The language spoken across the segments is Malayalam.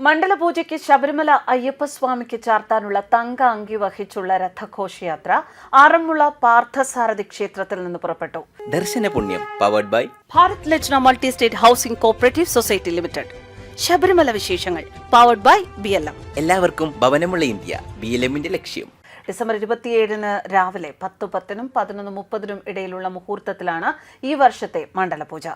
മണ്ഡലപൂജയ്ക്ക് ശബരിമല അയ്യപ്പസ്വാമിക്ക് ചാർത്താനുള്ള തങ്ക അങ്കി വഹിച്ചുള്ള രഥഘോഷയാത്ര ആറന്മുള പാർത്ഥസാരഥി ക്ഷേത്രത്തിൽ നിന്ന് പുറപ്പെട്ടു. ദർശന പുണ്യം powered by Bharat Lajna multi state housing cooperative society limited. Sabarimala വിശേഷങ്ങൾ പവർഡ് ബൈ BLM. എല്ലാവർക്കും ഭവനമുള്ള ഇന്ത്യ BLMന്റെ ലക്ഷ്യം. ഡിസംബർ 27 രാവിലെ 10:10 11:30 ഇടയിലുള്ള മുഹൂർത്തത്തിലാണ് ഈ വർഷത്തെ മണ്ഡലപൂജ.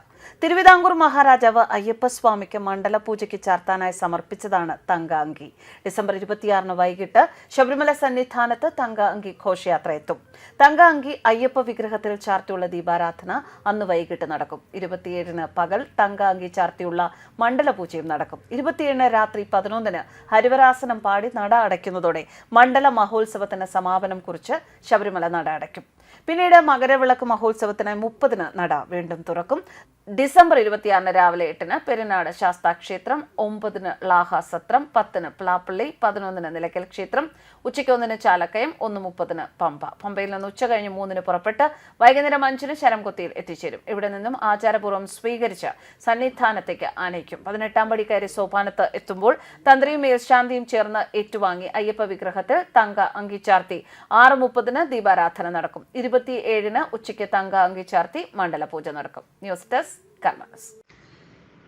തിരുവിതാംകൂർ മഹാരാജാവ് അയ്യപ്പസ്വാമിക്ക് മണ്ഡലപൂജയ്ക്ക് ചാർത്താനായി സമർപ്പിച്ചതാണ് തങ്ക അങ്കി. ഡിസംബർ 26 വൈകിട്ട് ശബരിമല സന്നിധാനത്ത് തങ്ക അങ്കി ഘോഷയാത്ര എത്തും. തങ്ക അങ്കി അയ്യപ്പ വിഗ്രഹത്തിൽ ചാർത്തിയുള്ള ദീപാരാധന അന്ന് വൈകിട്ട് നടക്കും. 27 പകൽ തങ്ക അങ്കി ചാർത്തിയുള്ള മണ്ഡലപൂജയും നടക്കും. 27 രാത്രി 11 ഹരിവരാസനം പാടി നട അടയ്ക്കുന്നതോടെ മണ്ഡല മഹോത്സവത്തിന് സമാപനം കുറിച്ച് ശബരിമല നട അടയ്ക്കും. പിന്നീട് മകരവിളക്ക് മഹോത്സവത്തിന് 30 നട വീണ്ടും തുറക്കും. ഡിസംബർ 26 രാവിലെ 8 പെരുന്നാട് ശാസ്താക്ഷേത്രം, 9 ലാഹ സത്രം, 10 പ്ലാപ്പള്ളി, 11 നിലയ്ക്കൽ ക്ഷേത്രം, ഉച്ചയ്ക്ക് 1 ചാലക്കയം, 1:30 പമ്പ. പമ്പയിൽ നിന്ന് ഉച്ചകഴിഞ്ഞ് 3 പുറപ്പെട്ട് വൈകുന്നേരം 5 ശരംകുത്തിയിൽ എത്തിച്ചേരും. ഇവിടെ നിന്നും ആചാരപൂർവ്വം സ്വീകരിച്ച് സന്നിധാനത്തേക്ക് ആനയിക്കും. 18-ാം പടി കയറി സോപാനത്ത് എത്തുമ്പോൾ തന്ത്രിയും മേൽശാന്തിയും ചേർന്ന് ഏറ്റുവാങ്ങി അയ്യപ്പ വിഗ്രഹത്തിൽ തങ്ക അങ്കി ചാർത്തി 6:30 ദീപാരാധന നടക്കും. 27 ഉച്ചയ്ക്ക് തങ്ക അങ്കി ചാർത്തി മണ്ഡലപൂജ നടക്കും. News desk കർമ്മസ്.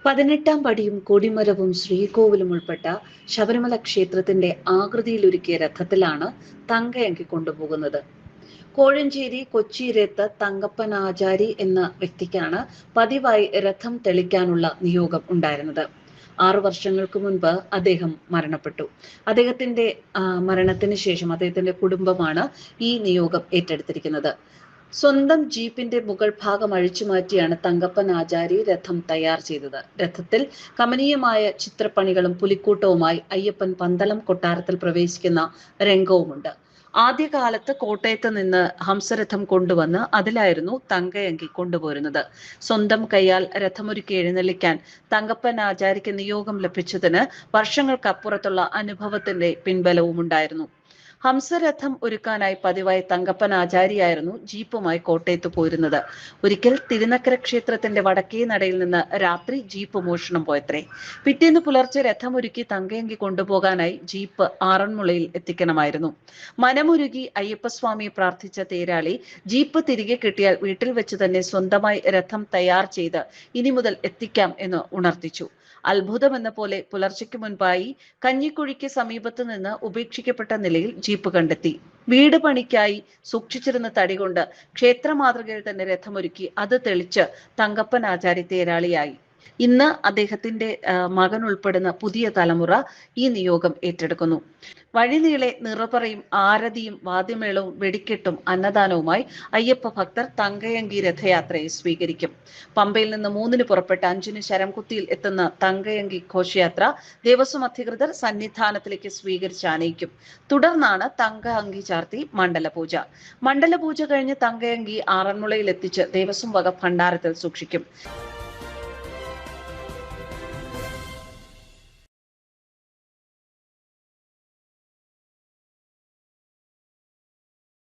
18-ാം പടിയും കൊടിമരവും ശ്രീകോവിലും ഉൾപ്പെട്ട ശബരിമല ക്ഷേത്രത്തിന്റെ ആകൃതിയിലൊരുക്കിയ രഥത്തിലാണ് തങ്കയങ്കി കൊണ്ടുപോകുന്നത്. കോഴഞ്ചേരി കൊച്ചിരത്ത് തങ്കപ്പൻ ആചാരി എന്ന വ്യക്തിക്കാണ് പതിവായി രഥം തെളിക്കാനുള്ള നിയോഗം ഉണ്ടായിരുന്നത്. 6 വർഷങ്ങൾക്ക് മുൻപ് അദ്ദേഹം മരണപ്പെട്ടു. അദ്ദേഹത്തിന്റെ മരണത്തിന് ശേഷം അദ്ദേഹത്തിന്റെ കുടുംബമാണ് ഈ നിയോഗം ഏറ്റെടുത്തിരിക്കുന്നത്. സ്വന്തം ജീപ്പിന്റെ മുകൾ ഭാഗം അഴിച്ചുമാറ്റിയാണ് തങ്കപ്പൻ ആചാരി രഥം തയ്യാർ ചെയ്തത്. രഥത്തിൽ കമനീയമായ ചിത്രപ്പണികളും പുലിക്കൂട്ടവുമായി അയ്യപ്പൻ പന്തളം കൊട്ടാരത്തിൽ പ്രവേശിക്കുന്ന രംഗവുമുണ്ട്. ആദ്യകാലത്ത് കോട്ടയത്ത് നിന്ന് ഹംസരഥം കൊണ്ടുവന്ന് അതിലായിരുന്നു തങ്കയങ്കി കൊണ്ടുപോരുന്നത്. സ്വന്തം കൈയാൽ രഥമൊരുക്കി എഴുന്നള്ളിക്കാൻ തങ്കപ്പൻ ആചാരിക്ക് നിയോഗം ലഭിച്ചതിന് വർഷങ്ങൾക്കപ്പുറത്തുള്ള അനുഭവത്തിന്റെ പിൻബലവും ഉണ്ടായിരുന്നു. ഹംസരഥം ഒരുക്കാനായി പതിവായി തങ്കപ്പൻ ആചാരിയായിരുന്നു ജീപ്പുമായി കോട്ടയത്ത് പോയിരുന്നത്. ഒരിക്കൽ തിരുനക്കര ക്ഷേത്രത്തിന്റെ വടക്കേ നടയിൽ നിന്ന് രാത്രി ജീപ്പ് മോഷണം പോയത്രേ. പിറ്റേന്ന് പുലർച്ചെ രഥമൊരുക്കി തങ്കയങ്കി കൊണ്ടുപോകാനായി ജീപ്പ് ആറന്മുളയിൽ എത്തിക്കണമായിരുന്നു. മനമുരുകി അയ്യപ്പസ്വാമിയെ പ്രാർത്ഥിച്ച തേരാളി ജീപ്പ് തിരികെ കിട്ടിയാൽ വീട്ടിൽ വെച്ച് തന്നെ സ്വന്തമായി രഥം തയ്യാർ ചെയ്ത് ഇനി മുതൽ എത്തിക്കാം എന്ന് ഉണർത്തിച്ചു. അത്ഭുതമെന്ന പോലെ പുലർച്ചയ്ക്ക് മുൻപായി കഞ്ഞിക്കുഴിക്ക് സമീപത്ത് നിന്ന് ഉപേക്ഷിക്കപ്പെട്ട നിലയിൽ ജീപ്പ് കണ്ടെത്തി. വീട് പണിക്കായി സൂക്ഷിച്ചിരുന്ന തടി കൊണ്ട് ക്ഷേത്ര മാതൃകയിൽ തന്നെ രഥമൊരുക്കി അത് തെളിച്ച് തങ്കപ്പൻ ആചാരി തേരാളിയായി. ഇന്ന് അദ്ദേഹത്തിന്റെ മകൻ ഉൾപ്പെടുന്ന പുതിയ തലമുറ ഈ നിയോഗം ഏറ്റെടുക്കുന്നു. വഴിനീളെ നിറപറയും ആരതിയും വാദ്യമേളവും വെടിക്കെട്ടും അന്നദാനവുമായി അയ്യപ്പ ഭക്തർ തങ്കയങ്കി രഥയാത്രയെ സ്വീകരിക്കും. പമ്പയിൽ നിന്ന് 3 പുറപ്പെട്ട് 5 ശരംകുത്തിയിൽ എത്തുന്ന തങ്കയങ്കി ഘോഷയാത്ര ദേവസ്വം അധികൃതർ സന്നിധാനത്തിലേക്ക് സ്വീകരിച്ച് ആനയിക്കും. തുടർന്നാണ് തങ്ക അങ്കി ചാർത്തി മണ്ഡലപൂജ. മണ്ഡലപൂജ കഴിഞ്ഞ് തങ്കയങ്കി ആറന്മുളയിൽ എത്തിച്ച് ദേവസ്വം വക ഭണ്ഡാരത്തിൽ സൂക്ഷിക്കും.